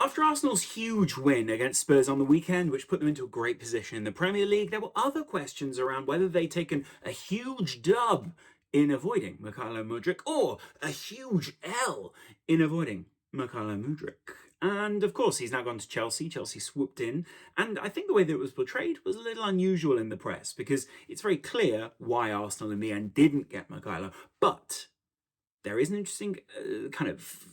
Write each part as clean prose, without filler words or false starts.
After Arsenal's huge win against Spurs on the weekend, which put them into a great position in the Premier League, there were other questions around whether they'd taken a huge dub in avoiding Mykhaylo Mudryk or a huge L in avoiding Mykhaylo Mudryk. And of course, he's now gone to Chelsea. Chelsea swooped in. And I think the way that it was portrayed was a little unusual in the press because it's very clear why Arsenal in the end didn't get Mykhaylo. But there is an interesting kind of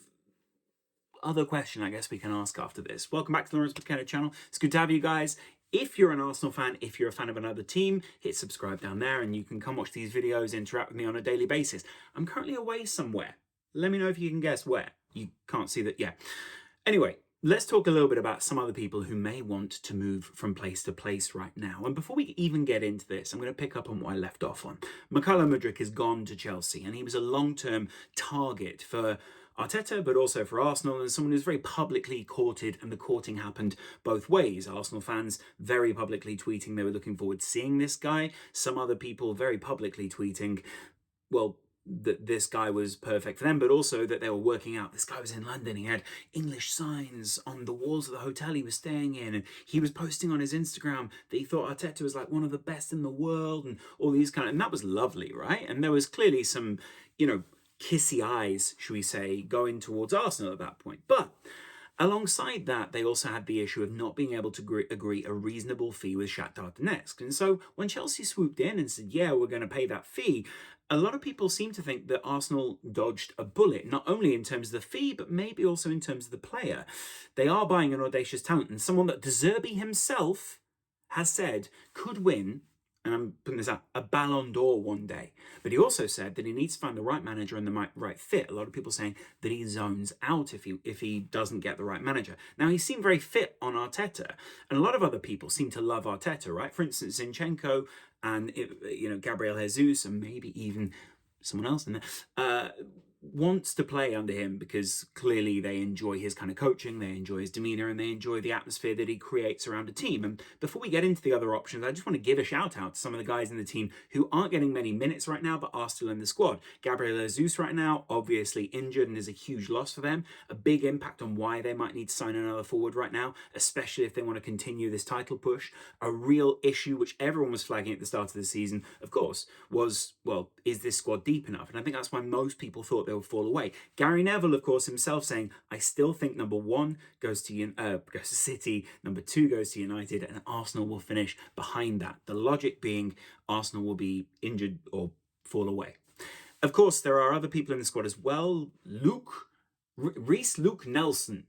other question I guess we can ask after this. Welcome back to the Laurence Mckenna channel. It's good to have you guys. If you're an Arsenal fan, if you're a fan of another team, hit subscribe down there and you can come watch these videos, interact with me on a daily basis. I'm currently away somewhere. Let me know if you can guess where. You can't see that yet. Anyway, let's talk a little bit about some other people who may want to move from place to place right now. And before we even get into this, I'm going to pick up on what I left off on. Mykhaylo Mudryk has gone to Chelsea and he was a long-term target for Arteta, but also for Arsenal, and someone who's very publicly courted, and the courting happened both ways. Arsenal fans very publicly tweeting they were looking forward to seeing this guy. Some other people very publicly tweeting, well, that this guy was perfect for them, but also that they were working out. This guy was in London. He had English signs on the walls of the hotel he was staying in, and he was posting on his Instagram that he thought Arteta was like one of the best in the world, and all these and that was lovely, right? And there was clearly some, kissy eyes, should we say, going towards Arsenal at that point. But alongside that, they also had the issue of not being able to agree a reasonable fee with Shakhtar Donetsk. And so when Chelsea swooped in and said, yeah, we're going to pay that fee, a lot of people seem to think that Arsenal dodged a bullet, not only in terms of the fee, but maybe also in terms of the player. They are buying an audacious talent, and someone that De Zerbi himself has said could win, and I'm putting this out, a Ballon d'Or one day. But he also said that he needs to find the right manager and the right fit. A lot of people saying that he zones out if he doesn't get the right manager. Now, he seemed very fit on Arteta, and a lot of other people seem to love Arteta, right? For instance, Zinchenko and Gabriel Jesus, and maybe even someone else in there, wants to play under him because clearly they enjoy his kind of coaching, they enjoy his demeanour, and they enjoy the atmosphere that he creates around a team. And before we get into the other options, I just want to give a shout out to some of the guys in the team who aren't getting many minutes right now, but are still in the squad. Gabriel Jesus right now, obviously injured and is a huge loss for them. A big impact on why they might need to sign another forward right now, especially if they want to continue this title push. A real issue, which everyone was flagging at the start of the season, of course, was, well, is this squad deep enough? And I think that's why most people thought they would fall away. Gary Neville, of course, himself saying, I still think number one goes to City, number two goes to United, and Arsenal will finish behind that. The logic being Arsenal will be injured or fall away. Of course, there are other people in the squad as well. Reece Luke Nelson.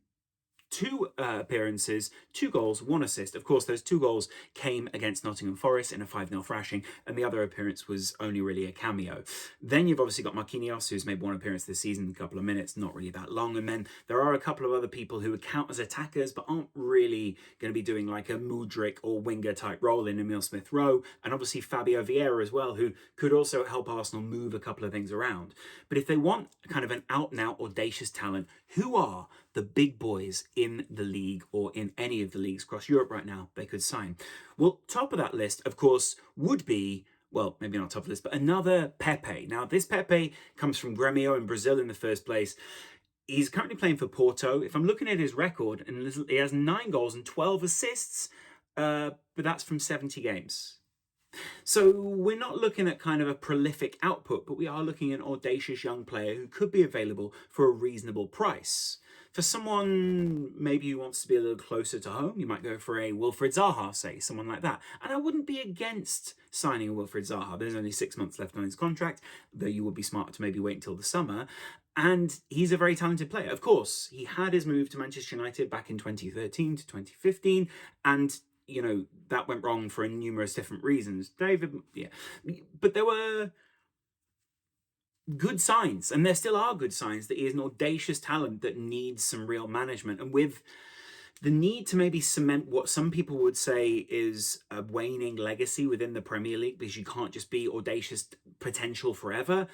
2 appearances, 2 goals, 1 assist. Of course, those 2 goals came against Nottingham Forest in a 5-0 thrashing, and the other appearance was only really a cameo. Then you've obviously got Marquinhos, who's made 1 appearance this season, a couple of minutes, not really that long. And then there are a couple of other people who would count as attackers, but aren't really going to be doing like a Modric or winger type role in Emile Smith-Rowe. And obviously Fabio Vieira as well, who could also help Arsenal move a couple of things around. But if they want kind of an out-and-out audacious talent, who are the big boys in the league or in any of the leagues across Europe right now they could sign? Well, top of that list, of course, would be, well, maybe not top of the list, but another Pepe. Now, this Pepe comes from Grêmio in Brazil in the first place. He's currently playing for Porto. If I'm looking at his record, and he has 9 goals and 12 assists, but that's from 70 games. So we're not looking at kind of a prolific output, but we are looking at an audacious young player who could be available for a reasonable price. For someone maybe who wants to be a little closer to home, you might go for a Wilfred Zaha, say, someone like that. And I wouldn't be against signing a Wilfred Zaha. There's only 6 months left on his contract, though you would be smart to maybe wait until the summer. And he's a very talented player. Of course, he had his move to Manchester United back in 2013 to 2015, and that went wrong for numerous different reasons. But there were good signs, and there still are good signs that he is an audacious talent that needs some real management. And with the need to maybe cement what some people would say is a waning legacy within the Premier League, because you can't just be audacious potential forever,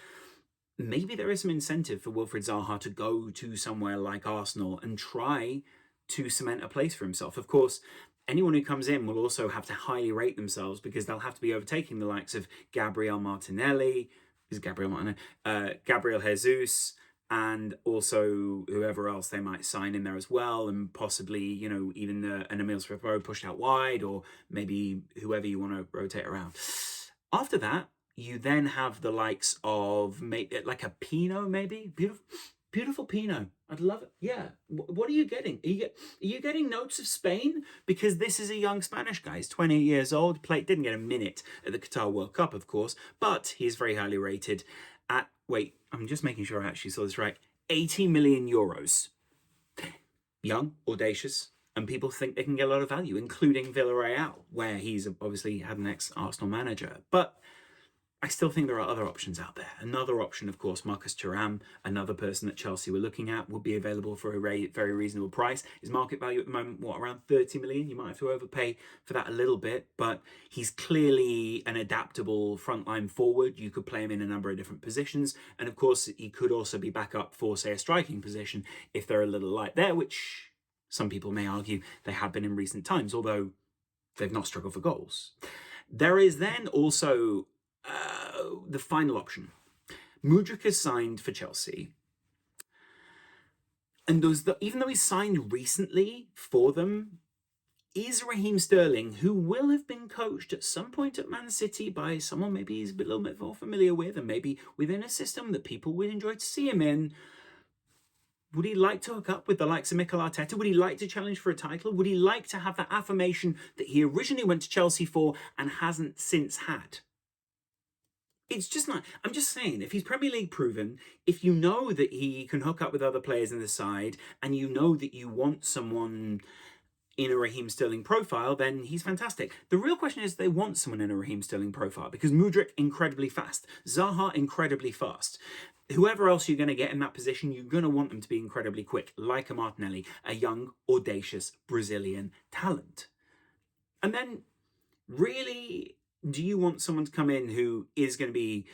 maybe there is some incentive for Wilfred Zaha to go to somewhere like Arsenal and try to cement a place for himself. Of course, anyone who comes in will also have to highly rate themselves, because they'll have to be overtaking the likes of Gabriel Jesus, and also whoever else they might sign in there as well, and possibly, even an Emil Smith-Rowe pushed out wide, or maybe whoever you want to rotate around. After that, you then have the likes of like a Pino, maybe beautiful Pino. I'd love it. Yeah. What are you getting? Are you getting notes of Spain? Because this is a young Spanish guy. He's 20 years old. Didn't get a minute at the Qatar World Cup, of course, but he's very highly rated at, wait, I'm just making sure I actually saw this right, 80 million euros. Young, audacious, and people think they can get a lot of value, including Villarreal, where he's obviously had an ex-Arsenal manager. But I still think there are other options out there. Another option, of course, Marcus Thuram, another person that Chelsea were looking at, would be available for a very reasonable price. His market value at the moment, around 30 million? You might have to overpay for that a little bit, but he's clearly an adaptable frontline forward. You could play him in a number of different positions, and of course, he could also be back up for, say, a striking position if they're a little light there, which some people may argue they have been in recent times, although they've not struggled for goals. There is then also the final option. Mudryk has signed for Chelsea, and even though he's signed recently for them, is Raheem Sterling, who will have been coached at some point at Man City by someone maybe he's a little bit more familiar with, and maybe within a system that people would enjoy to see him in. Would he like to hook up with the likes of Mikel Arteta? Would he like to challenge for a title? Would he like to have that affirmation that he originally went to Chelsea for and hasn't since had? It's just not. I'm just saying, if he's Premier League proven, if you know that he can hook up with other players in the side, and you know that you want someone in a Raheem Sterling profile, then he's fantastic. The real question is, they want someone in a Raheem Sterling profile, because Mudryk, incredibly fast. Zaha, incredibly fast. Whoever else you're going to get in that position, you're going to want them to be incredibly quick, like a Martinelli, a young, audacious Brazilian talent. And then, really, do you want someone to come in who is going to be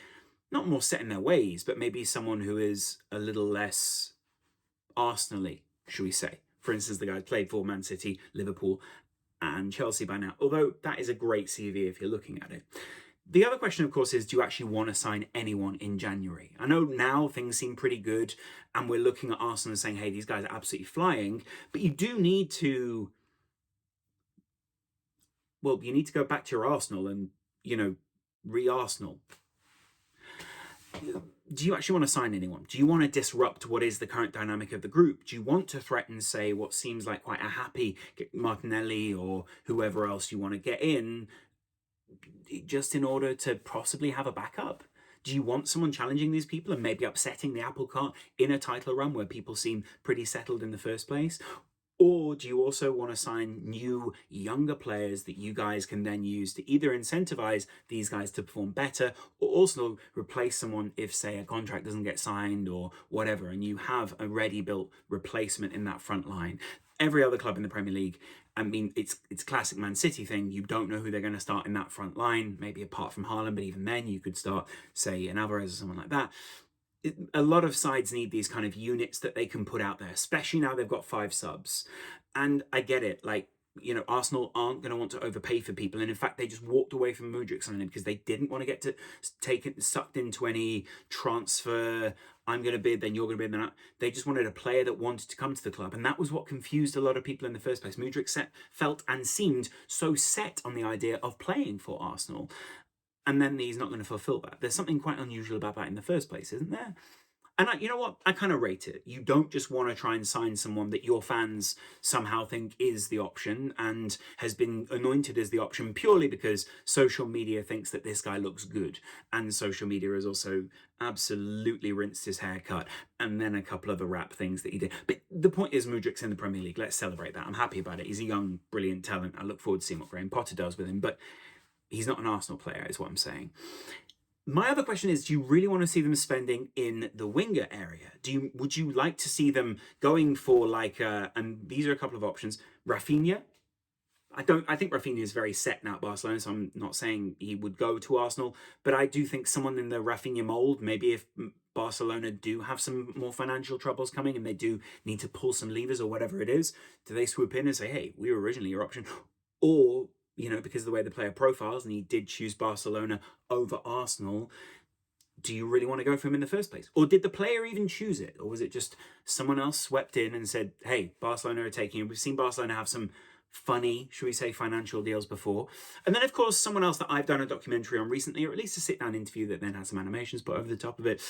not more set in their ways, but maybe someone who is a little less Arsenal-y, should we say? For instance, the guy played for Man City, Liverpool, and Chelsea by now, although that is a great CV if you're looking at it. The other question, of course, is, do you actually want to sign anyone in January? I know now things seem pretty good, and we're looking at Arsenal and saying, hey, these guys are absolutely flying, but you do need to, well, you need to go back to your Arsenal and, re-Arsenal. Do you actually want to sign anyone? Do you want to disrupt what is the current dynamic of the group? Do you want to threaten, say, what seems like quite a happy Martinelli or whoever else you want to get in, just in order to possibly have a backup? Do you want someone challenging these people and maybe upsetting the apple cart in a title run where people seem pretty settled in the first place? Or do you also want to sign new, younger players that you guys can then use to either incentivize these guys to perform better, or also replace someone if, say, a contract doesn't get signed or whatever, and you have a ready-built replacement in that front line? Every other club in the Premier League, I mean, it's classic Man City thing. You don't know who they're going to start in that front line, maybe apart from Haaland, but even then you could start, say, an Alvarez or someone like that. A lot of sides need these kind of units that they can put out there, especially now they've got 5 subs. And I get it, like, Arsenal aren't going to want to overpay for people. And in fact, they just walked away from Modric signing because they didn't want to get sucked into any transfer. I'm going to bid, then you're going to bid. Then they just wanted a player that wanted to come to the club. And that was what confused a lot of people in the first place. Modric felt and seemed so set on the idea of playing for Arsenal. And then he's not going to fulfill that. There's something quite unusual about that in the first place, isn't there? And you know what? I kind of rate it. You don't just want to try and sign someone that your fans somehow think is the option and has been anointed as the option purely because social media thinks that this guy looks good. And social media has also absolutely rinsed his haircut and then a couple of the rap things that he did. But the point is, Mudryk's in the Premier League. Let's celebrate that. I'm happy about it. He's a young, brilliant talent. I look forward to seeing what Graham Potter does with him. But he's not an Arsenal player, is what I'm saying. My other question is, do you really want to see them spending in the winger area? Would you like to see them going for and these are a couple of options, Rafinha? I think Rafinha is very set now at Barcelona, so I'm not saying he would go to Arsenal, but I do think someone in the Rafinha mold, maybe if Barcelona do have some more financial troubles coming and they do need to pull some levers or whatever it is, do they swoop in and say, hey, we were originally your option? Or, because of the way the player profiles, and he did choose Barcelona over Arsenal, do you really want to go for him in the first place? Or did the player even choose it? Or was it just someone else swept in and said, hey, Barcelona are taking him? We've seen Barcelona have some funny, should we say, financial deals before. And then, of course, someone else that I've done a documentary on recently, or at least a sit-down interview that then had some animations put over the top of it.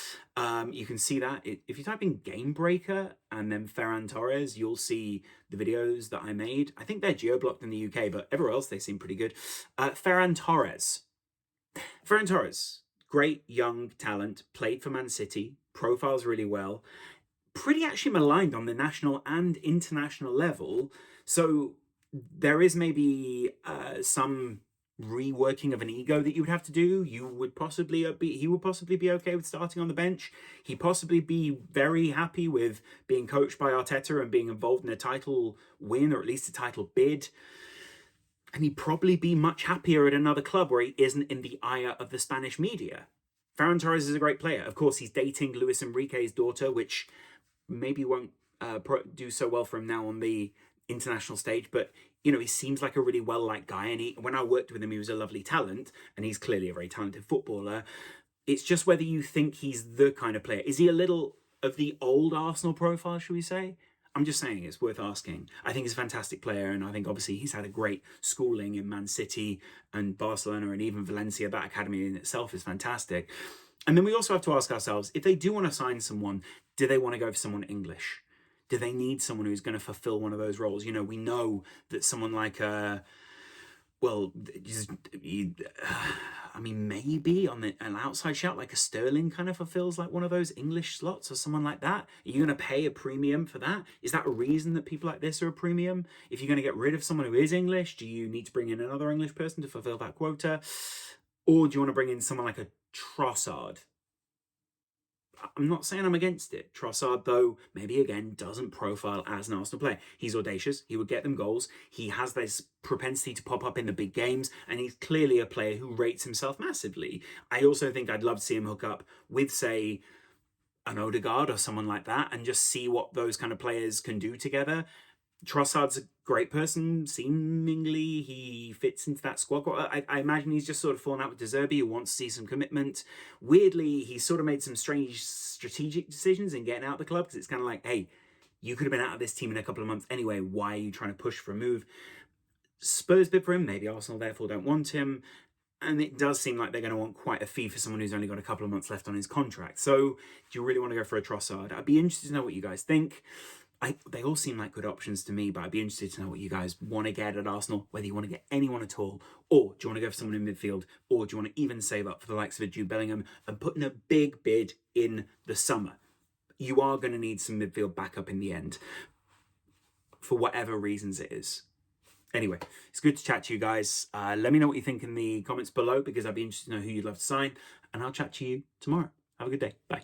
You can see that. If you type in Game Breaker and then Ferran Torres, you'll see the videos that I made. I think they're geo-blocked in the UK, but everywhere else they seem pretty good. Ferran Torres, great young talent, played for Man City, profiles really well, pretty actually maligned on the national and international level. So there is maybe some reworking of an ego that you would have to do. He would possibly be okay with starting on the bench. He'd possibly be very happy with being coached by Arteta and being involved in a title win, or at least a title bid. And he'd probably be much happier at another club where he isn't in the ire of the Spanish media. Ferran Torres is a great player. Of course, he's dating Luis Enrique's daughter, which maybe won't do so well for him now on the international stage, but he seems like a really well-liked guy, and when I worked with him, he was a lovely talent, and he's clearly a very talented footballer. It's just whether you think he's the kind of player. Is he a little of the old Arsenal profile, should we say? I'm just saying it's worth asking. I think he's a fantastic player, and I think obviously he's had a great schooling in Man City and Barcelona and even Valencia. That academy in itself is fantastic. And then we also have to ask ourselves, if they do want to sign someone, do they want to go for someone English? Do they need someone who's going to fulfill one of those roles? We know that someone like maybe on an outside shout, like a Sterling kind of fulfills like one of those English slots or someone like that. Are you going to pay a premium for that? Is that a reason that people like this are a premium? If you're going to get rid of someone who is English, do you need to bring in another English person to fulfill that quota? Or do you want to bring in someone like a Trossard? I'm not saying I'm against it. Trossard, though, maybe again doesn't profile as an Arsenal player. He's audacious. He would get them goals. He has this propensity to pop up in the big games, and he's clearly a player who rates himself massively. I also think I'd love to see him hook up with, say, an Odegaard or someone like that, and just see what those kind of players can do together. Trossard's a great person. Seemingly, he fits into that squad. I imagine he's just sort of fallen out with De Zerbi, who wants to see some commitment. Weirdly, he's sort of made some strange strategic decisions in getting out of the club, because it's kind of like, hey, you could have been out of this team in a couple of months anyway. Why are you trying to push for a move? Spurs bid for him. Maybe Arsenal therefore don't want him. And it does seem like they're going to want quite a fee for someone who's only got a couple of months left on his contract. So do you really want to go for a Trossard? I'd be interested to know what you guys think. They all seem like good options to me, but I'd be interested to know what you guys want to get at Arsenal, whether you want to get anyone at all, or do you want to go for someone in midfield, or do you want to even save up for the likes of a Jude Bellingham and put in a big bid in the summer? You are going to need some midfield backup in the end, for whatever reasons it is. Anyway, it's good to chat to you guys. Let me know what you think in the comments below, because I'd be interested to know who you'd love to sign, and I'll chat to you tomorrow. Have a good day. Bye.